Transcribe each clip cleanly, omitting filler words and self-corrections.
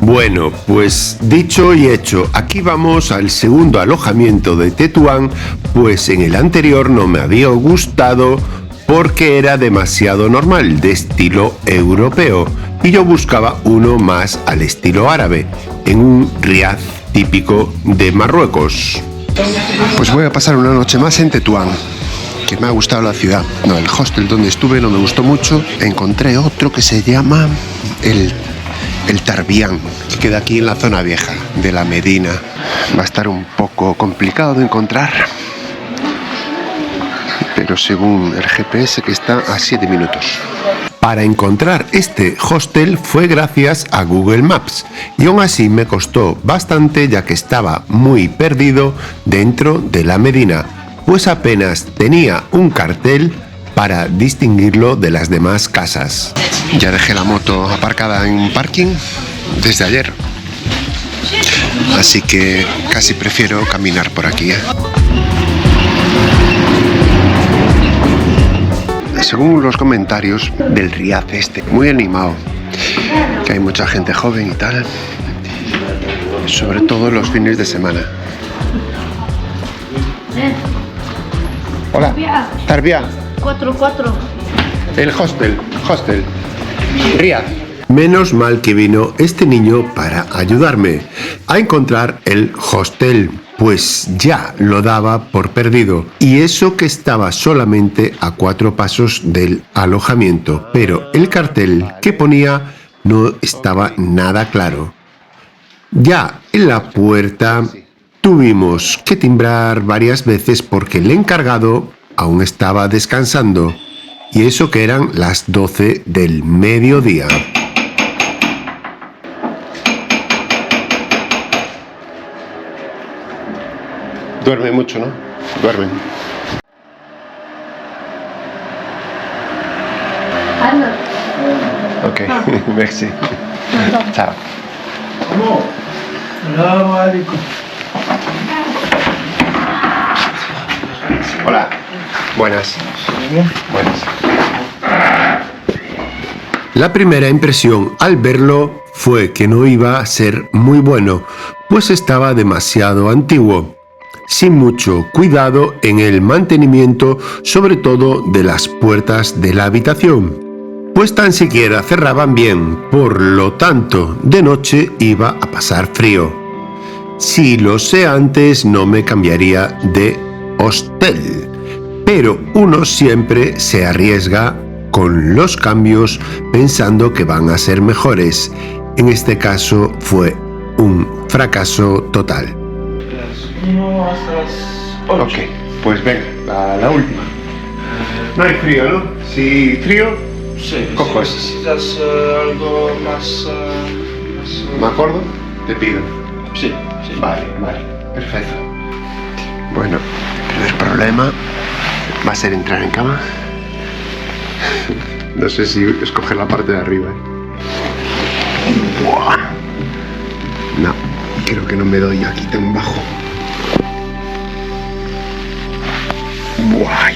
Bueno, pues dicho y hecho, aquí vamos al segundo alojamiento de Tetuán, pues en el anterior no me había gustado porque era demasiado normal, de estilo europeo, y yo buscaba uno más al estilo árabe, en un riad típico de Marruecos. Pues voy a pasar una noche más en Tetuán, que me ha gustado la ciudad. No, el hostel donde estuve no me gustó mucho. Encontré otro que se llama el Tarbián, que queda aquí en la zona vieja de la Medina. Va a estar un poco complicado de encontrar, pero según el GPS que está a 7 minutos. Para encontrar este hostel fue gracias a Google Maps y aún así me costó bastante, ya que estaba muy perdido dentro de la Medina, pues apenas tenía un cartel para distinguirlo de las demás casas. Ya dejé la moto aparcada en un parking desde ayer, así que casi prefiero caminar por aquí, Según los comentarios del riad este, muy animado, que hay mucha gente joven y tal, sobre todo los fines de semana. Hola, Tarbia. 4. El hostel, riad. Menos mal que vino este niño para ayudarme a encontrar el hostel, pues ya lo daba por perdido, y eso que estaba solamente a 4 pasos del alojamiento, pero el cartel que ponía no estaba nada claro. Ya en la puerta tuvimos que timbrar varias veces porque el encargado aún estaba descansando, y eso que eran las 12 del mediodía. Duerme mucho, ¿no? Duermen. Ok, merci. Chao. Hola. Buenas. Buenas. La primera impresión al verlo fue que no iba a ser muy bueno, pues estaba demasiado antiguo, sin mucho cuidado en el mantenimiento, sobre todo de las puertas de la habitación, pues tan siquiera cerraban bien, por lo tanto de noche iba a pasar frío. Si lo sé antes no me cambiaría de hostel, pero uno siempre se arriesga con los cambios pensando que van a ser mejores. En este caso fue un fracaso total. Ok, pues venga, la última. No hay frío, ¿no? Si frío, sí, cojo si necesitas algo más... ¿Me acuerdo? Te pido. Sí. Vale, perfecto. Bueno, el primer problema va a ser entrar en cama. No sé si escoger la parte de arriba. Buah. No, creo que no me doy aquí tan bajo. Buah.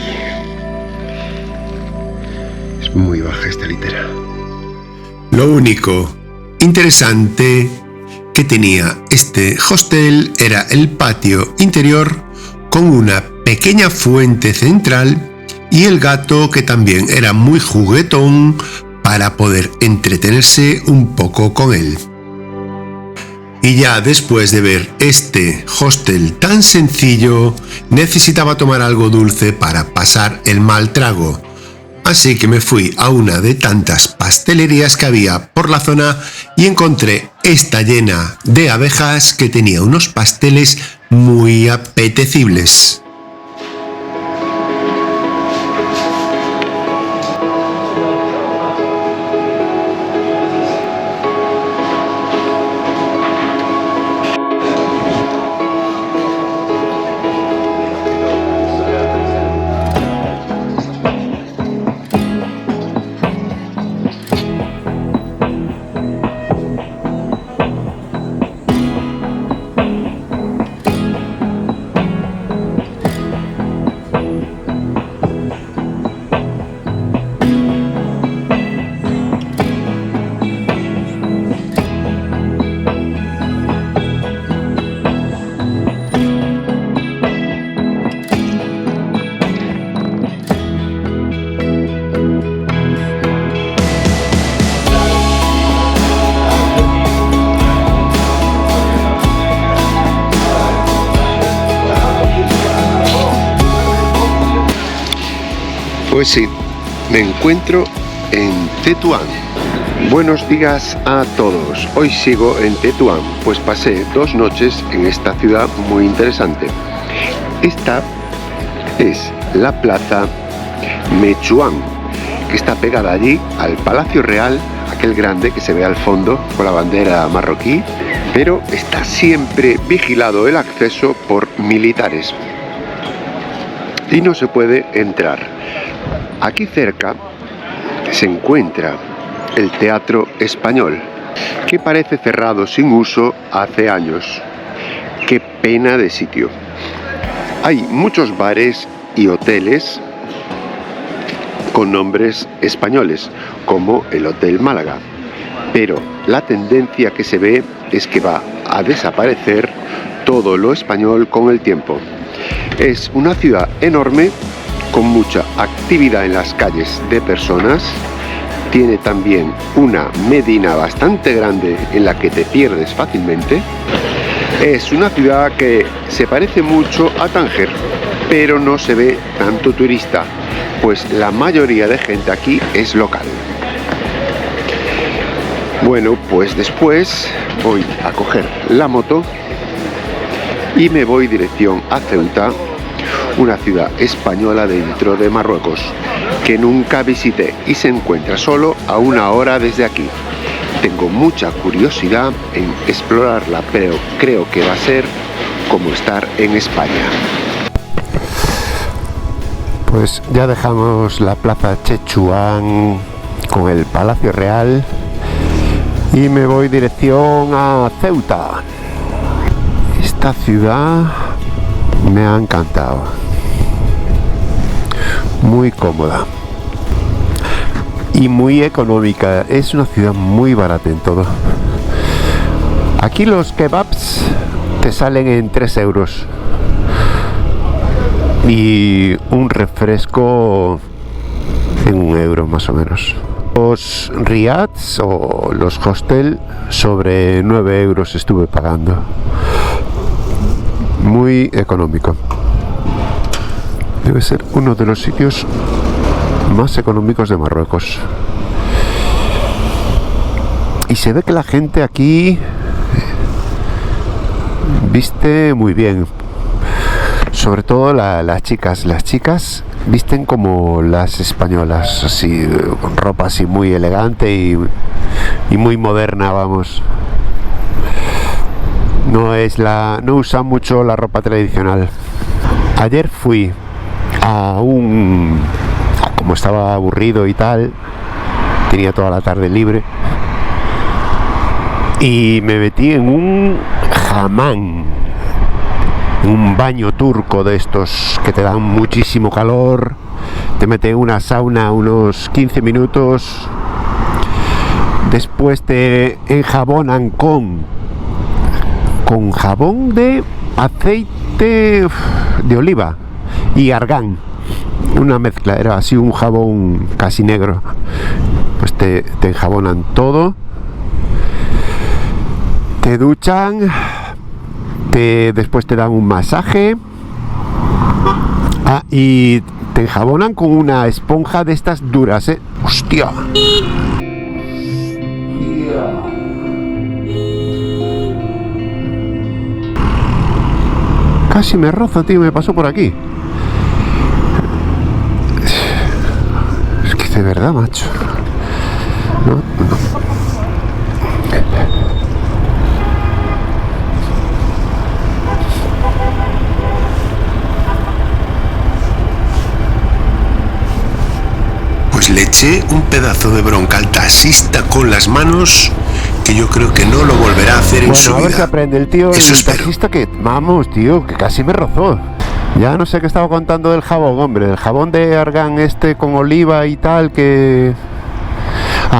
Es muy baja esta litera. Lo único interesante que tenía este hostel era el patio interior con una pequeña fuente central y el gato, que también era muy juguetón, para poder entretenerse un poco con él. Y ya después de ver este hostel tan sencillo, necesitaba tomar algo dulce para pasar el mal trago. Así que me fui a una de tantas pastelerías que había por la zona y encontré esta llena de abejas que tenía unos pasteles muy apetecibles. Pues sí, me encuentro en Tetuán. Buenos días a todos. Hoy sigo en Tetuán, pues pasé 2 noches en esta ciudad muy interesante. Esta es la plaza Mechuán, que está pegada allí al Palacio Real, aquel grande que se ve al fondo con la bandera marroquí, pero está siempre vigilado el acceso por militares y no se puede entrar. Aquí cerca se encuentra el Teatro Español, que parece cerrado sin uso hace años. Qué pena de sitio. Hay muchos bares y hoteles con nombres españoles, como el Hotel Málaga, pero la tendencia que se ve es que va a desaparecer todo lo español con el tiempo. Es una ciudad enorme, con mucha actividad en las calles de personas. Tiene también una medina bastante grande en la que te pierdes fácilmente. Es una ciudad que se parece mucho a Tánger, pero no se ve tanto turista, pues la mayoría de gente aquí es local. Bueno, pues después voy a coger la moto y me voy dirección a Ceuta, una ciudad española dentro de Marruecos, que nunca visité y se encuentra solo a 1 hora desde aquí. Tengo mucha curiosidad en explorarla, pero creo que va a ser como estar en España. Pues ya dejamos la plaza Chechuán con el Palacio Real y me voy dirección a Ceuta. Esta ciudad me ha encantado, muy cómoda y muy económica. Es una ciudad muy barata en todo. Aquí los kebabs te salen en 3 euros y un refresco en 1 euro más o menos. Los riads o los hostel sobre 9 euros estuve pagando. Muy económico. Debe ser uno de los sitios más económicos de Marruecos. Y se ve que la gente aquí viste muy bien. Sobre todo las chicas. Las chicas visten como las españolas, así, con ropa así muy elegante y muy moderna, vamos. No usan mucho la ropa tradicional. Ayer fui como estaba aburrido y tal, tenía toda la tarde libre y me metí en un hamam, un baño turco de estos que te dan muchísimo calor. Te meten en una sauna unos 15 minutos, después te enjabonan con jabón de aceite de oliva y argán, una mezcla, era así un jabón casi negro. Pues te enjabonan todo, te duchan, después te dan un masaje y te enjabonan con una esponja de estas duras, ¡hostia! Casi me rozo, tío, me pasó por aquí. Es que de verdad, macho. No. Pues le eché un pedazo de bronca al taxista con las manos que yo creo que no lo volverá a hacer en su vida. Bueno, a ver si aprende el tío, el taxista, que vamos, tío, que casi me rozó. Ya no sé qué estaba contando del jabón, hombre, el jabón de argán con oliva y tal, que...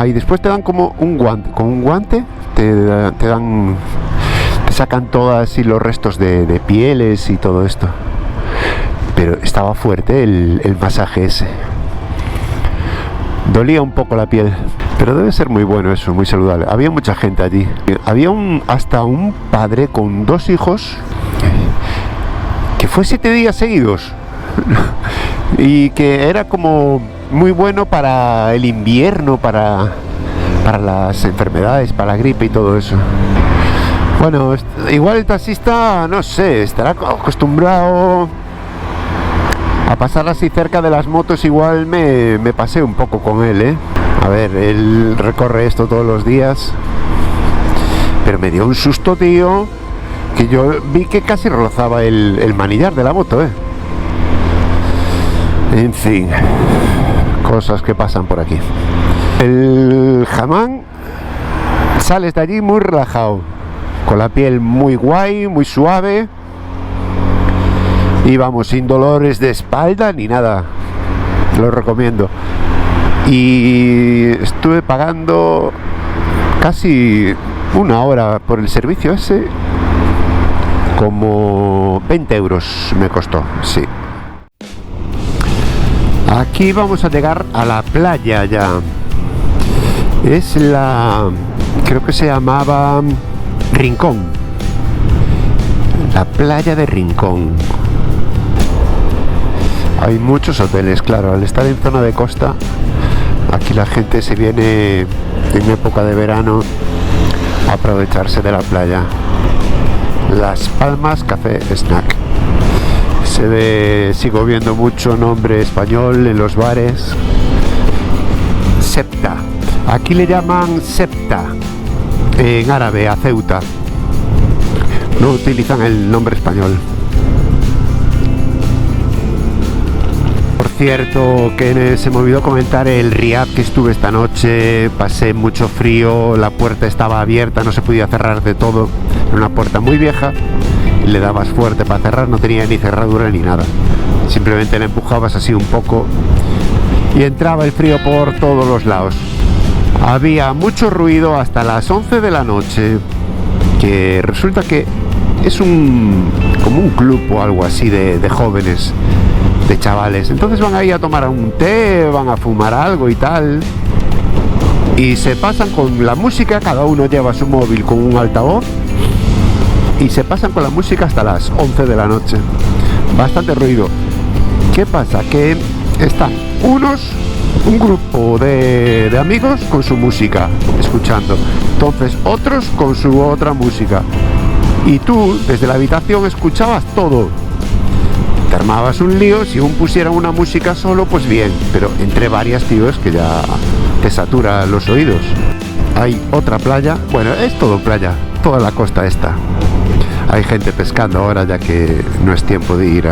y después te dan como un guante, con un guante te sacan todas y los restos de pieles y todo esto. Pero estaba fuerte el masaje ese. Dolía un poco la piel, pero debe ser muy bueno eso, muy saludable. Había mucha gente allí. Había hasta un padre con 2 hijos que fue 7 días seguidos. y que era como muy bueno para el invierno, para las enfermedades, para la gripe y todo eso. Bueno, igual el taxista, no sé, estará acostumbrado a pasar así cerca de las motos. Igual me pasé un poco con él, ¿eh? A ver, él recorre esto todos los días, pero me dio un susto, tío, que yo vi que casi rozaba el manillar de la moto, ¿eh? En fin, cosas que pasan por aquí. El Hammam, sales de allí muy relajado, con la piel muy guay, muy suave, y vamos, sin dolores de espalda ni nada. Lo recomiendo. Y estuve pagando casi una hora por el servicio ese, como 20 euros me costó, sí. Aquí vamos a llegar a la playa ya. Es creo que se llamaba Rincón. La playa de Rincón. Hay muchos hoteles, claro, al estar en zona de costa, aquí la gente se viene en época de verano a aprovecharse de la playa. Las Palmas Café Snack. Sigo viendo mucho nombre español en los bares. Septa. Aquí le llaman Septa, en árabe, a Ceuta. No utilizan el nombre español. Por cierto, que se me olvidó comentar el Riad que estuve esta noche. Pasé mucho frío, la puerta estaba abierta, no se podía cerrar de todo. Era una puerta muy vieja, le dabas fuerte para cerrar, no tenía ni cerradura ni nada. Simplemente la empujabas así un poco y entraba el frío por todos los lados. Había mucho ruido hasta las 11 de la noche, que resulta que es como un club o algo así de jóvenes, de chavales. Entonces van ahí a tomar un té, van a fumar algo y tal, y se pasan con la música. Cada uno lleva su móvil con un altavoz y se pasan con la música hasta las 11 de la noche. Bastante ruido. ¿Qué pasa? Que están un grupo de amigos con su música, escuchando, entonces otros con su otra música, y tú desde la habitación escuchabas todo. Te armabas un lío. Si aún pusieran una música solo, pues bien, pero entre varias, tío, es que ya te satura los oídos. Hay otra playa, bueno, es todo playa, toda la costa esta. Hay gente pescando ahora, ya que no es tiempo de ir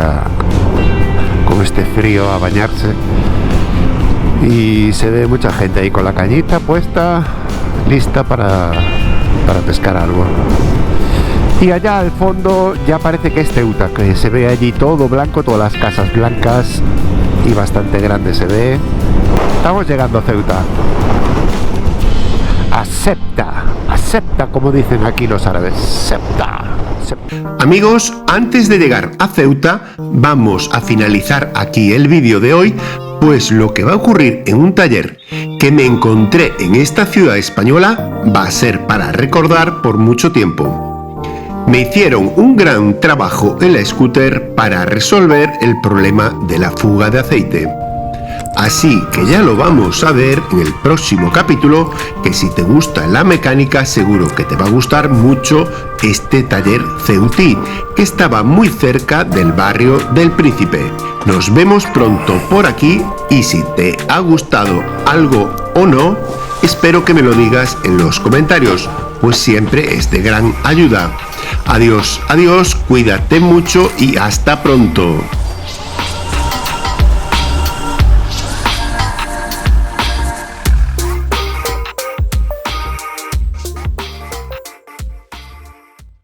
con este frío a bañarse. Y se ve mucha gente ahí con la cañita puesta, lista para pescar algo. Y allá al fondo ya parece que es Ceuta, que se ve allí todo blanco, todas las casas blancas, y bastante grande se ve. Estamos llegando a Ceuta. Acepta, como dicen aquí los árabes. Acepta. Amigos, antes de llegar a Ceuta, vamos a finalizar aquí el vídeo de hoy, pues lo que va a ocurrir en un taller que me encontré en esta ciudad española va a ser para recordar por mucho tiempo. Me hicieron un gran trabajo en la scooter para resolver el problema de la fuga de aceite. Así que ya lo vamos a ver en el próximo capítulo, que si te gusta la mecánica seguro que te va a gustar mucho este taller ceutí, que estaba muy cerca del barrio del Príncipe. Nos vemos pronto por aquí, y si te ha gustado algo o no, espero que me lo digas en los comentarios, pues siempre es de gran ayuda. Adiós, cuídate mucho y hasta pronto.